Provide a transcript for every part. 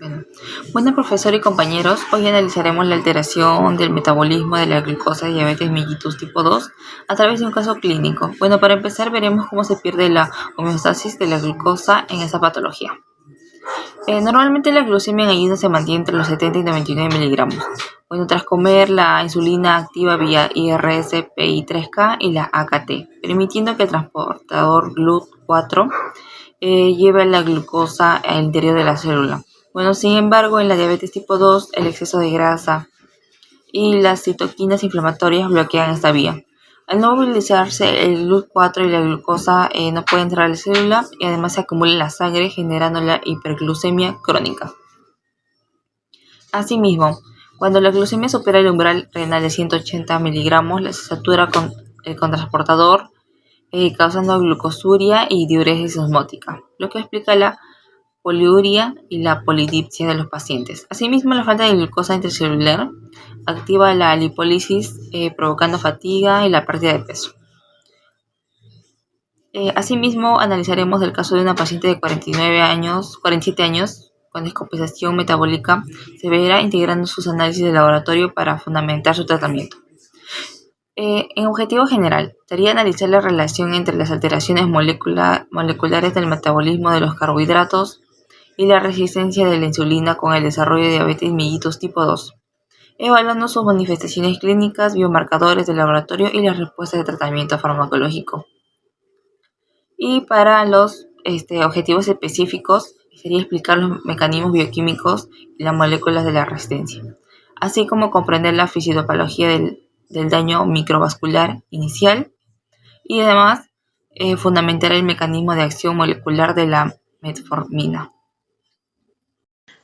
Bueno, bueno, profesor y compañeros, hoy analizaremos la alteración del metabolismo de la glucosa y diabetes mellitus tipo 2 a través de un caso clínico. Bueno, para empezar veremos cómo se pierde la homeostasis de la glucosa en esta patología. Normalmente la glucemia en ayuno se mantiene entre los 70 y 99 miligramos. Bueno, tras comer, la insulina activa vía IRS-PI3K y la AKT, permitiendo que el transportador GLUT4 lleve la glucosa al interior de la célula. Bueno, sin embargo, en la diabetes tipo 2, el exceso de grasa y las citoquinas inflamatorias bloquean esta vía. Al no movilizarse el GLUT4 y la glucosa no puede entrar a la célula y además se acumula en la sangre generando la hiperglucemia crónica. Asimismo, cuando la glucemia supera el umbral renal de 180 miligramos, se satura con el transportador causando glucosuria y diuresis osmótica, lo que explica la poliuria y la polidipsia de los pacientes. Asimismo, la falta de glucosa intracelular activa la lipólisis provocando fatiga y la pérdida de peso. Asimismo, analizaremos el caso de una paciente de 47 años con descompensación metabólica severa, integrando sus análisis de laboratorio para fundamentar su tratamiento. En objetivo general, sería analizar la relación entre las alteraciones moleculares del metabolismo de los carbohidratos y la resistencia de la insulina con el desarrollo de diabetes mellitus tipo 2, evaluando sus manifestaciones clínicas, biomarcadores de laboratorio y las respuestas de tratamiento farmacológico. Y para los objetivos específicos, sería explicar los mecanismos bioquímicos y las moléculas de la resistencia, así como comprender la fisiopatología del daño microvascular inicial y además fundamentar el mecanismo de acción molecular de la metformina.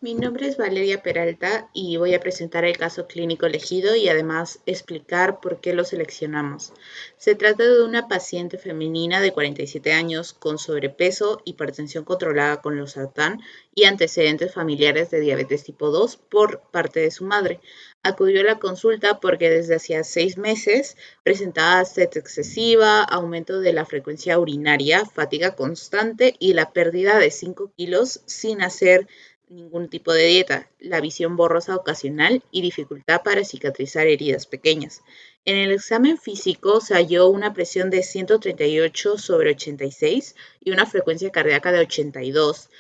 Mi nombre es Valeria Peralta y voy a presentar el caso clínico elegido y además explicar por qué lo seleccionamos. Se trata de una paciente femenina de 47 años con sobrepeso, hipertensión controlada con losartán y antecedentes familiares de diabetes tipo 2 por parte de su madre. Acudió a la consulta porque desde hacía 6 meses presentaba sed excesiva, aumento de la frecuencia urinaria, fatiga constante y la pérdida de 5 kilos sin hacer ningún tipo de dieta, la visión borrosa ocasional y dificultad para cicatrizar heridas pequeñas. En el examen físico se halló una presión de 138/86 y una frecuencia cardíaca de 82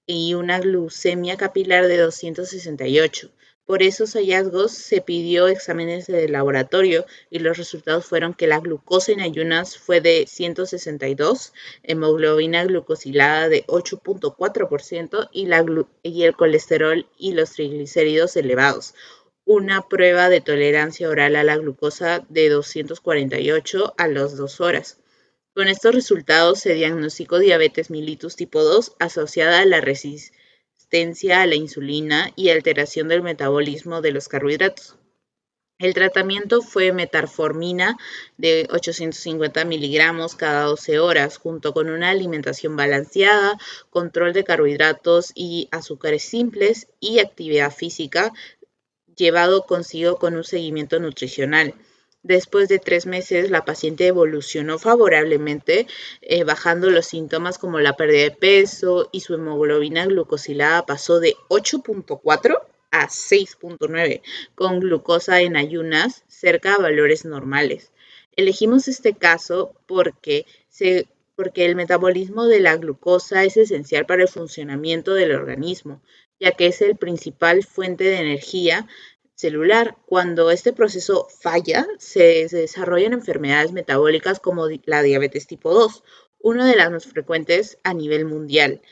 y una glucemia capilar de 268. Por esos hallazgos se pidió exámenes de laboratorio y los resultados fueron que la glucosa en ayunas fue de 162, hemoglobina glucosilada de 8.4% y el colesterol y los triglicéridos elevados. Una prueba de tolerancia oral a la glucosa de 248 a las 2 horas. Con estos resultados se diagnosticó diabetes mellitus tipo 2 asociada a la resistencia a la insulina y alteración del metabolismo de los carbohidratos. El tratamiento fue metformina de 850 miligramos cada 12 horas, junto con una alimentación balanceada, control de carbohidratos y azúcares simples y actividad física, llevado consigo con un seguimiento nutricional. Después de 3 meses, la paciente evolucionó favorablemente, bajando los síntomas como la pérdida de peso y su hemoglobina glucosilada pasó de 8.4 a 6.9, con glucosa en ayunas cerca a valores normales. Elegimos este caso porque el metabolismo de la glucosa es esencial para el funcionamiento del organismo, ya que es el principal fuente de energía celular. Cuando este proceso falla, se desarrollan enfermedades metabólicas como la diabetes tipo 2, una de las más frecuentes a nivel mundial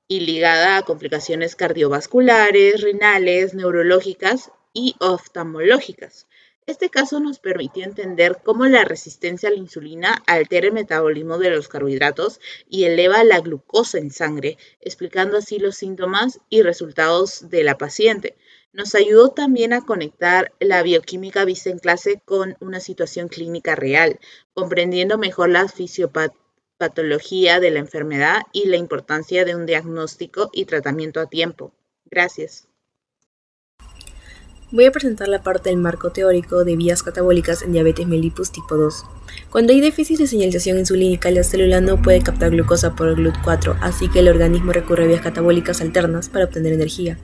y ligada a complicaciones cardiovasculares, renales, neurológicas y oftalmológicas. Este caso nos permitió entender cómo la resistencia a la insulina altera el metabolismo de los carbohidratos y eleva la glucosa en sangre, explicando así los síntomas y resultados de la paciente. Nos ayudó también a conectar la bioquímica vista en clase con una situación clínica real, comprendiendo mejor la fisiopatología de la enfermedad y la importancia de un diagnóstico y tratamiento a tiempo. Gracias. Voy a presentar la parte del marco teórico de vías catabólicas en diabetes mellitus tipo 2. Cuando hay déficit de señalización insulínica, la célula no puede captar glucosa por el GLUT4, así que el organismo recurre a vías catabólicas alternas para obtener energía.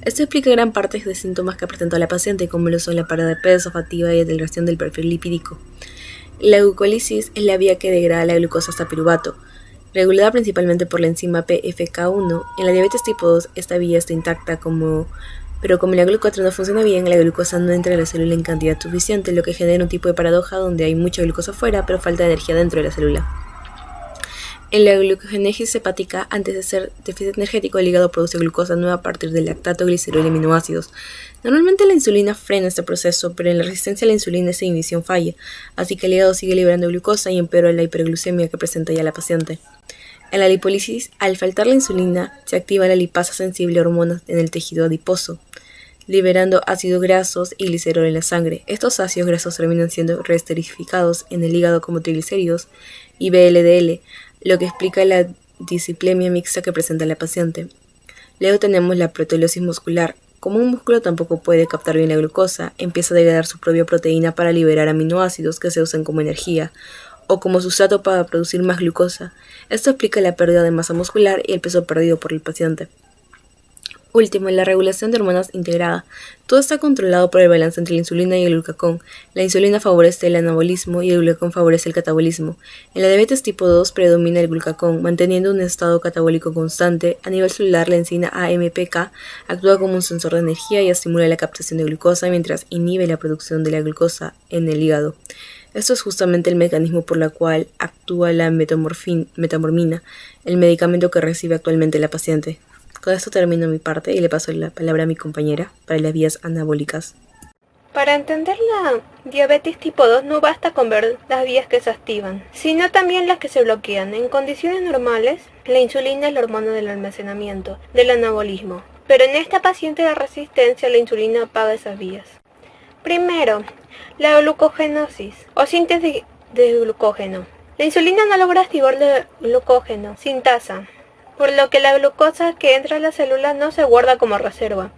Esto explica gran parte de síntomas que presenta la paciente, como lo son la pérdida de peso, fatiga y adelgazación del perfil lipídico. La glucólisis es la vía que degrada la glucosa hasta piruvato, regulada principalmente por la enzima PFK1. En la diabetes tipo 2 esta vía está intacta, pero como la GLUT4 no funciona bien, la glucosa no entra a la célula en cantidad suficiente, lo que genera un tipo de paradoja donde hay mucha glucosa fuera, pero falta de energía dentro de la célula. En la glucogénesis hepática, antes de ser déficit energético, el hígado produce glucosa nueva a partir del lactato, glicerol y aminoácidos. Normalmente la insulina frena este proceso, pero en la resistencia a la insulina esa inhibición falla, así que el hígado sigue liberando glucosa y empeora la hiperglucemia que presenta ya la paciente. En la lipólisis, al faltar la insulina, se activa la lipasa sensible a hormonas en el tejido adiposo, liberando ácidos grasos y glicerol en la sangre. Estos ácidos grasos terminan siendo reesterificados en el hígado como triglicéridos y VLDL, lo que explica la disiplemia mixta que presenta la paciente. Luego tenemos la proteólisis muscular. Como un músculo tampoco puede captar bien la glucosa, empieza a degradar su propia proteína para liberar aminoácidos que se usan como energía o como sustrato para producir más glucosa. Esto explica la pérdida de masa muscular y el peso perdido por el paciente. Último, la regulación de hormonas integrada. Todo está controlado por el balance entre la insulina y el glucagón. La insulina favorece el anabolismo y el glucagón favorece el catabolismo. En la diabetes tipo 2 predomina el glucagón, manteniendo un estado catabólico constante. A nivel celular, la enzima AMPK actúa como un sensor de energía y estimula la captación de glucosa mientras inhibe la producción de la glucosa en el hígado. Esto es justamente el mecanismo por el cual actúa la metamorfina, el medicamento que recibe actualmente la paciente. Con esto termino mi parte y le paso la palabra a mi compañera para las vías anabólicas. Para entender la diabetes tipo 2 no basta con ver las vías que se activan, sino también las que se bloquean. En condiciones normales, la insulina es la hormona del almacenamiento, del anabolismo, pero en esta paciente de resistencia la insulina apaga esas vías. Primero, la glucogenosis o síntesis de glucógeno. La insulina no logra activar el glucógeno, sintasa, por lo que la glucosa que entra a la célula no se guarda como reserva.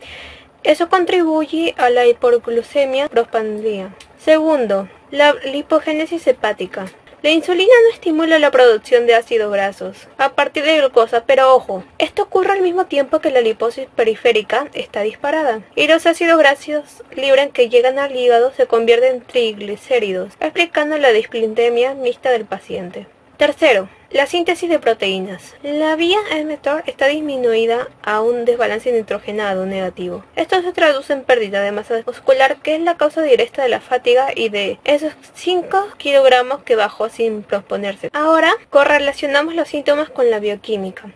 Eso contribuye a la hiperglucemia postprandial. Segundo, la lipogénesis hepática. La insulina no estimula la producción de ácidos grasos a partir de glucosa, pero ojo, esto ocurre al mismo tiempo que la liposis periférica está disparada y los ácidos grasos libres que llegan al hígado se convierten en triglicéridos, explicando la dislipidemia mixta del paciente. Tercero, la síntesis de proteínas. La vía mTOR está disminuida a un desbalance nitrogenado negativo. Esto se traduce en pérdida de masa muscular, que es la causa directa de la fatiga y de esos 5 kilogramos que bajó sin posponerse. Ahora, correlacionamos los síntomas con la bioquímica.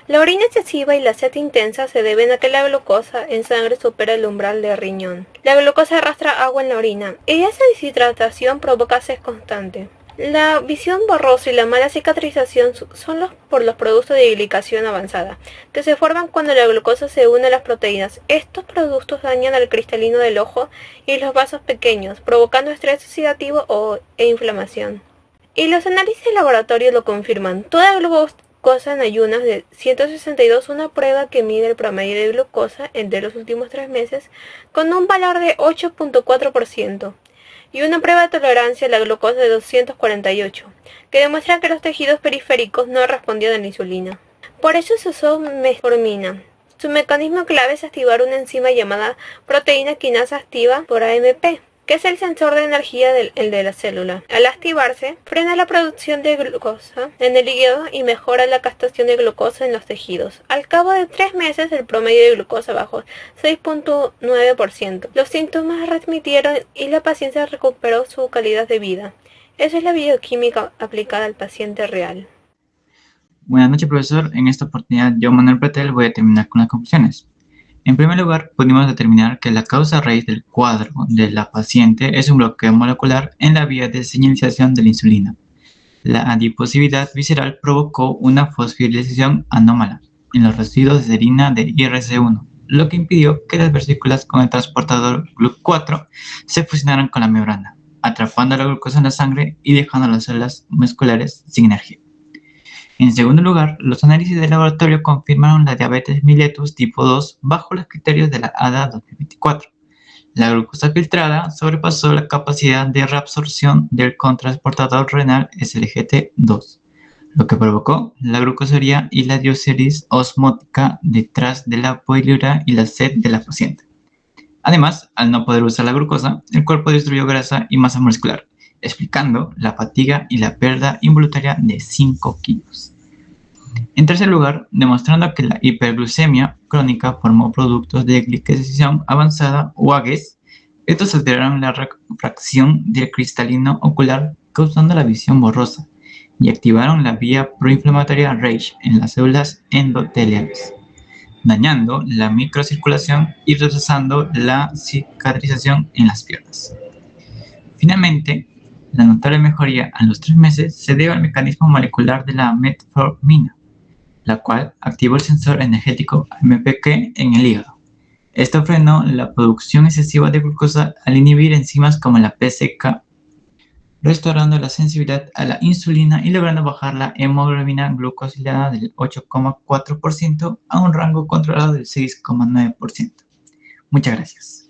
La orina excesiva y la sed intensa se deben a que la glucosa en sangre supera el umbral del riñón. La glucosa arrastra agua en la orina y esa deshidratación provoca sed constante. La visión borrosa y la mala cicatrización son por los productos de glicación avanzada, que se forman cuando la glucosa se une a las proteínas. Estos productos dañan al cristalino del ojo y los vasos pequeños, provocando estrés oxidativo e inflamación. Y los análisis de laboratorio lo confirman. Toda glucosa en ayunas de 162, una prueba que mide el promedio de glucosa de los últimos 3 meses, con un valor de 8.4%. Y una prueba de tolerancia a la glucosa de 248, que demuestra que los tejidos periféricos no respondían a la insulina. Por eso se usó metformina. Su mecanismo clave es activar una enzima llamada proteína quinasa activa por AMP, que es el sensor de energía de la célula. Al activarse, frena la producción de glucosa en el hígado y mejora la captación de glucosa en los tejidos. Al cabo de 3 meses, el promedio de glucosa bajó 6.9%. Los síntomas remitieron y la paciente recuperó su calidad de vida. Esa es la bioquímica aplicada al paciente real. Buenas noches, profesor. En esta oportunidad, yo, Manuel Pretel, voy a terminar con las conclusiones. En primer lugar, pudimos determinar que la causa raíz del cuadro de la paciente es un bloqueo molecular en la vía de señalización de la insulina. La adiposividad visceral provocó una fosforilación anómala en los residuos de serina de IRC1, lo que impidió que las vesículas con el transportador GLUT4 se fusionaran con la membrana, atrapando la glucosa en la sangre y dejando las células musculares sin energía. En segundo lugar, los análisis de laboratorio confirmaron la diabetes mellitus tipo 2 bajo los criterios de la ADA 2024. La glucosa filtrada sobrepasó la capacidad de reabsorción del cotransportador renal SGLT2, lo que provocó la glucosuria y la diuresis osmótica detrás de la poliuria y la sed de la paciente. Además, al no poder usar la glucosa, el cuerpo destruyó grasa y masa muscular, explicando la fatiga y la pérdida involuntaria de 5 kilos. En tercer lugar, demostrando que la hiperglucemia crónica formó productos de glicosización avanzada o AGEs. Estos alteraron la refracción del cristalino ocular, causando la visión borrosa, y activaron la vía proinflamatoria RAGE en las células endoteliales, dañando la microcirculación y retrasando la cicatrización en las piernas. Finalmente, la notable mejoría a los 3 meses se debe al mecanismo molecular de la metformina, la cual activó el sensor energético AMPK en el hígado. Esto frenó la producción excesiva de glucosa al inhibir enzimas como la PCK, restaurando la sensibilidad a la insulina y logrando bajar la hemoglobina glucosilada del 8,4% a un rango controlado del 6,9%. Muchas gracias.